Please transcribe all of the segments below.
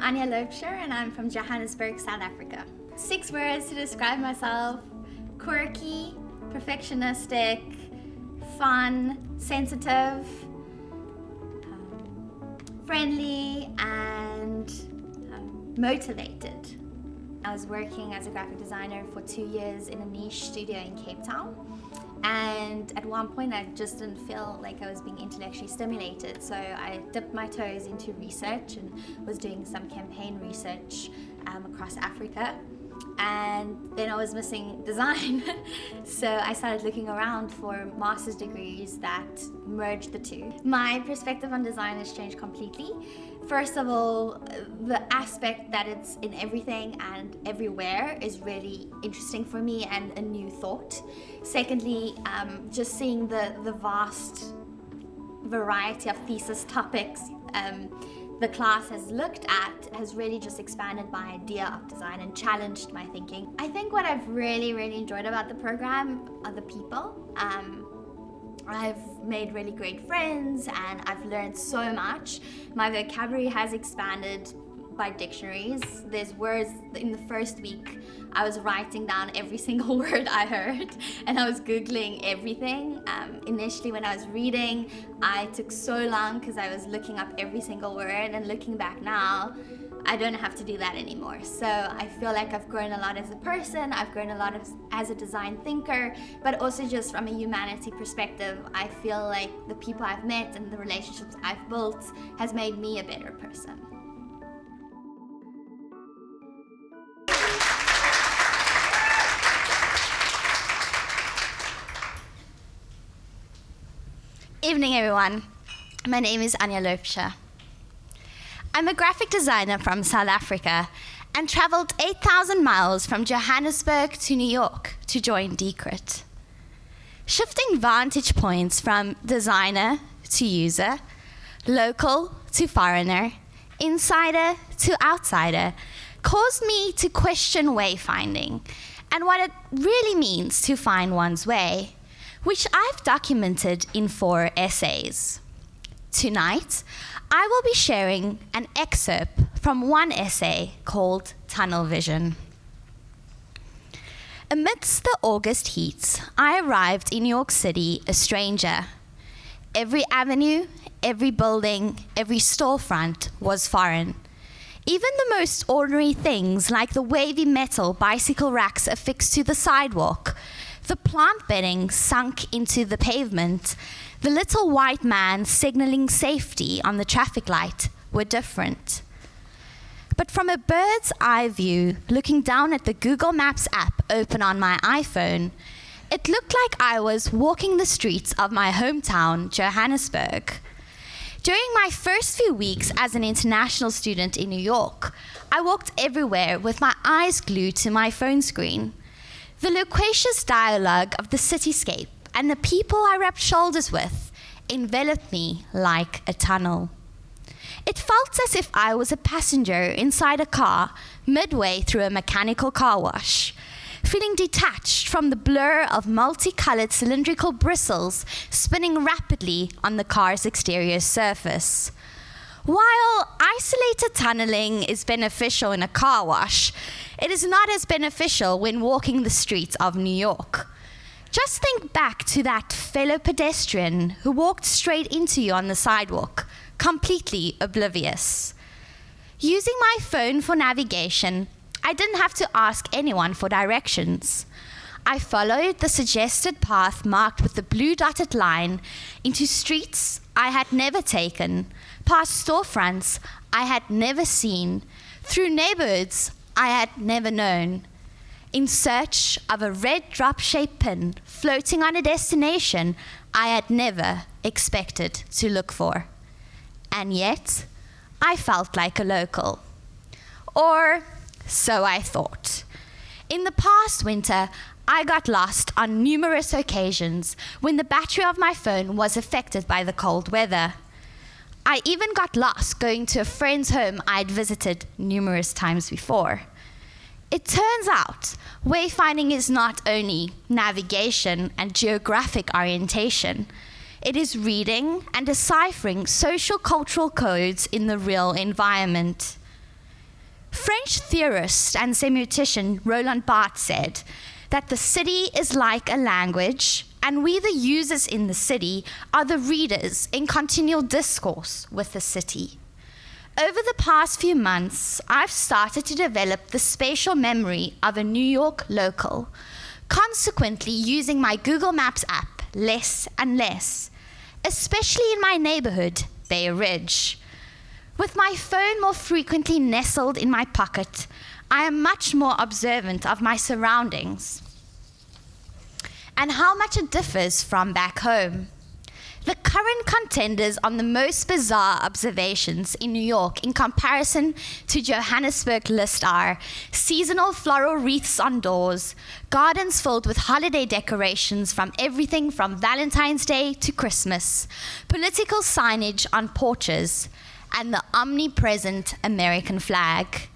I'm Anja Laubscher and I'm from Johannesburg, South Africa. 6 words to describe myself: quirky, perfectionistic, fun, sensitive, friendly, and motivated. I was working as a graphic designer for 2 years in a niche studio in Cape Town. And at one point I just didn't feel like I was being intellectually stimulated, so I dipped my toes into research and was doing some campaign research across Africa. And then I was missing design, so I started looking around for master's degrees that merged the two. My perspective on design has changed completely. First of all, the aspect that it's in everything and everywhere is really interesting for me and a new thought. Secondly, just seeing the vast variety of thesis topics the class has looked at has really just expanded my idea of design and challenged my thinking. I think what I've really enjoyed about the program are the people. I've made really great friends and I've learned so much. My vocabulary has expanded by dictionaries. There's words in the first week I was writing down every single word I heard and I was Googling everything. Initially when I was reading, I took so long because I was looking up every single word, and looking back now, I don't have to do that anymore. So I feel like I've grown a lot as a person, I've grown a lot as a design thinker, but also just from a humanity perspective, I feel like the people I've met and the relationships I've built has made me a better person. Evening everyone, my name is Anja Laubscher. I'm a graphic designer from South Africa and traveled 8,000 miles from Johannesburg to New York to join Decrit. Shifting vantage points from designer to user, local to foreigner, insider to outsider, caused me to question wayfinding and what it really means to find one's way, which I've documented in 4 essays. Tonight, I will be sharing an excerpt from one essay called Tunnel Vision. Amidst the August heat, I arrived in New York City a stranger. Every avenue, every building, every storefront was foreign. Even the most ordinary things like the wavy metal bicycle racks affixed to the sidewalk, the plant bedding sunk into the pavement, the little white man signaling safety on the traffic light were different. But from a bird's eye view, looking down at the Google Maps app open on my iPhone, it looked like I was walking the streets of my hometown, Johannesburg. During my first few weeks as an international student in New York, I walked everywhere with my eyes glued to my phone screen. The loquacious dialogue of the cityscape and the people I rubbed shoulders with enveloped me like a tunnel. It felt as if I was a passenger inside a car midway through a mechanical car wash, feeling detached from the blur of multicolored cylindrical bristles spinning rapidly on the car's exterior surface. While isolated tunneling is beneficial in a car wash, it is not as beneficial when walking the streets of New York. Just think back to that fellow pedestrian who walked straight into you on the sidewalk, completely oblivious. Using my phone for navigation, I didn't have to ask anyone for directions. I followed the suggested path marked with the blue dotted line into streets I had never taken, past storefronts I had never seen, through neighborhoods I had never known, in search of a red drop-shaped pin floating on a destination I had never expected to look for. And yet, I felt like a local. Or so I thought. In the past winter, I got lost on numerous occasions when the battery of my phone was affected by the cold weather. I even got lost going to a friend's home I'd visited numerous times before. It turns out, wayfinding is not only navigation and geographic orientation. It is reading and deciphering social cultural codes in the real environment. French theorist and semiotician Roland Barthes said that the city is like a language, and we, the users in the city, are the readers in continual discourse with the city. Over the past few months, I've started to develop the spatial memory of a New York local, consequently using my Google Maps app less and less, especially in my neighborhood, Bay Ridge. With my phone more frequently nestled in my pocket, I am much more observant of my surroundings and how much it differs from back home. The current contenders on the most bizarre observations in New York in comparison to Johannesburg list are seasonal floral wreaths on doors, gardens filled with holiday decorations from everything from Valentine's Day to Christmas, political signage on porches, and the omnipresent American flag.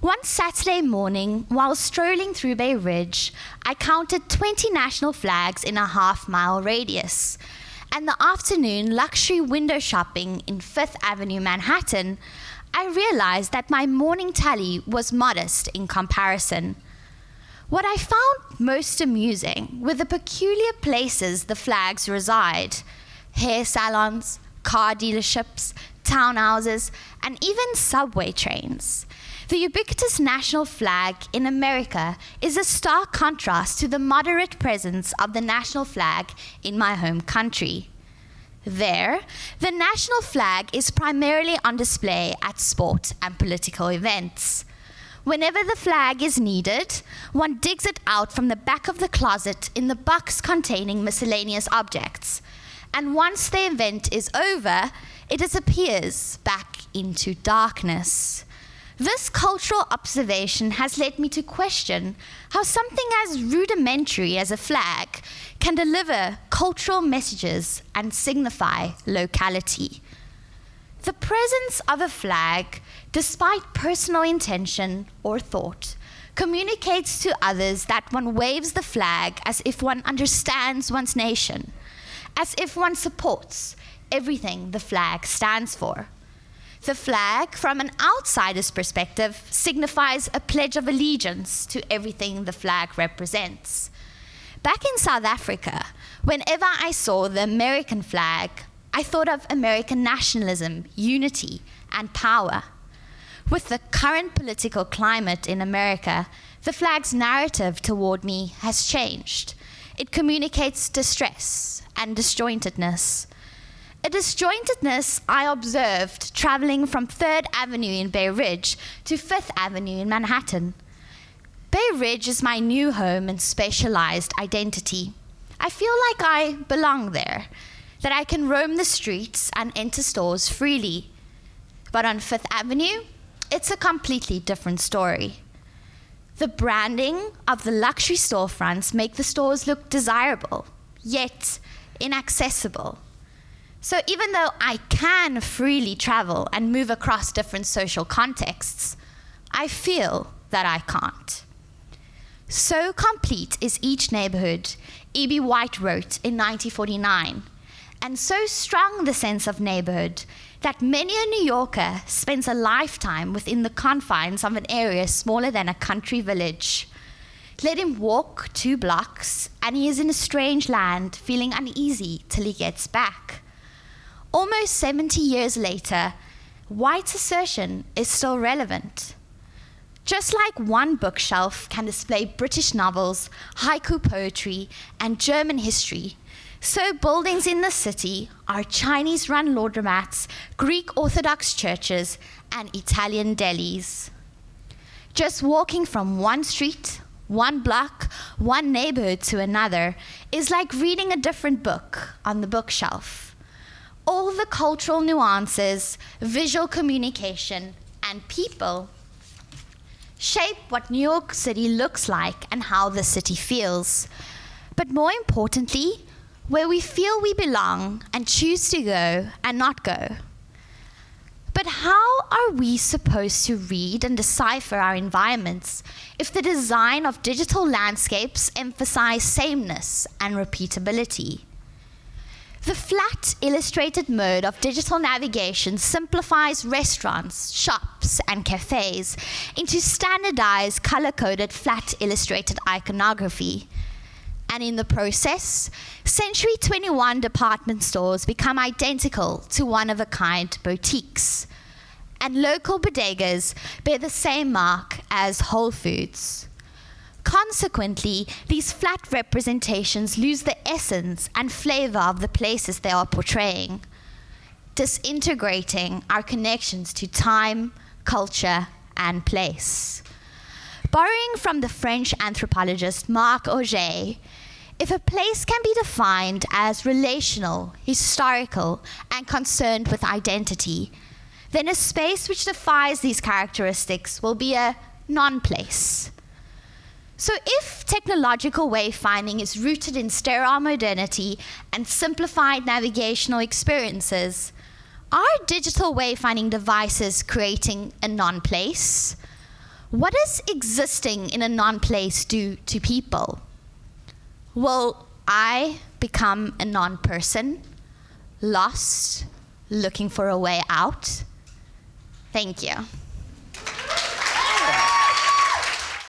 One Saturday morning, while strolling through Bay Ridge, I counted 20 national flags in a half-mile radius. And the afternoon luxury window shopping in Fifth Avenue, Manhattan, I realized that my morning tally was modest in comparison. What I found most amusing were the peculiar places the flags reside: hair salons, car dealerships, townhouses, and even subway trains. The ubiquitous national flag in America is a stark contrast to the moderate presence of the national flag in my home country. There, the national flag is primarily on display at sport and political events. Whenever the flag is needed, one digs it out from the back of the closet in the box containing miscellaneous objects. And once the event is over, it disappears back into darkness. This cultural observation has led me to question how something as rudimentary as a flag can deliver cultural messages and signify locality. The presence of a flag, despite personal intention or thought, communicates to others that one waves the flag as if one understands one's nation, as if one supports everything the flag stands for. The flag, from an outsider's perspective, signifies a pledge of allegiance to everything the flag represents. Back in South Africa, whenever I saw the American flag, I thought of American nationalism, unity, and power. With the current political climate in America, the flag's narrative toward me has changed. It communicates distress and disjointedness. A disjointedness I observed traveling from 3rd Avenue in Bay Ridge to 5th Avenue in Manhattan. Bay Ridge is my new home and spatialized identity. I feel like I belong there, that I can roam the streets and enter stores freely. But on 5th Avenue, it's a completely different story. The branding of the luxury storefronts make the stores look desirable, yet inaccessible. So even though I can freely travel and move across different social contexts, I feel that I can't. So complete is each neighborhood, E.B. White wrote in 1949, and so strong the sense of neighborhood that many a New Yorker spends a lifetime within the confines of an area smaller than a country village. Let him walk 2 blocks, and he is in a strange land, feeling uneasy till he gets back. Almost 70 years later, White's assertion is still relevant. Just like one bookshelf can display British novels, haiku poetry, and German history, so buildings in the city are Chinese-run laundromats, Greek Orthodox churches, and Italian delis. Just walking from one street, one block, one neighborhood to another is like reading a different book on the bookshelf. All the cultural nuances, visual communication, and people shape what New York City looks like and how the city feels. But more importantly, where we feel we belong and choose to go and not go. But how are we supposed to read and decipher our environments if the design of digital landscapes emphasize sameness and repeatability? The flat illustrated mode of digital navigation simplifies restaurants, shops, and cafes into standardized color-coded flat illustrated iconography. And in the process, Century 21 department stores become identical to one-of-a-kind boutiques. And local bodegas bear the same mark as Whole Foods. Consequently, these flat representations lose the essence and flavor of the places they are portraying, disintegrating our connections to time, culture, and place. Borrowing from the French anthropologist Marc Auger, if a place can be defined as relational, historical, and concerned with identity, then a space which defies these characteristics will be a non-place. So if technological wayfinding is rooted in sterile modernity and simplified navigational experiences, are digital wayfinding devices creating a non-place? What does existing in a non-place do to people? Will I become a non-person, lost, looking for a way out? Thank you.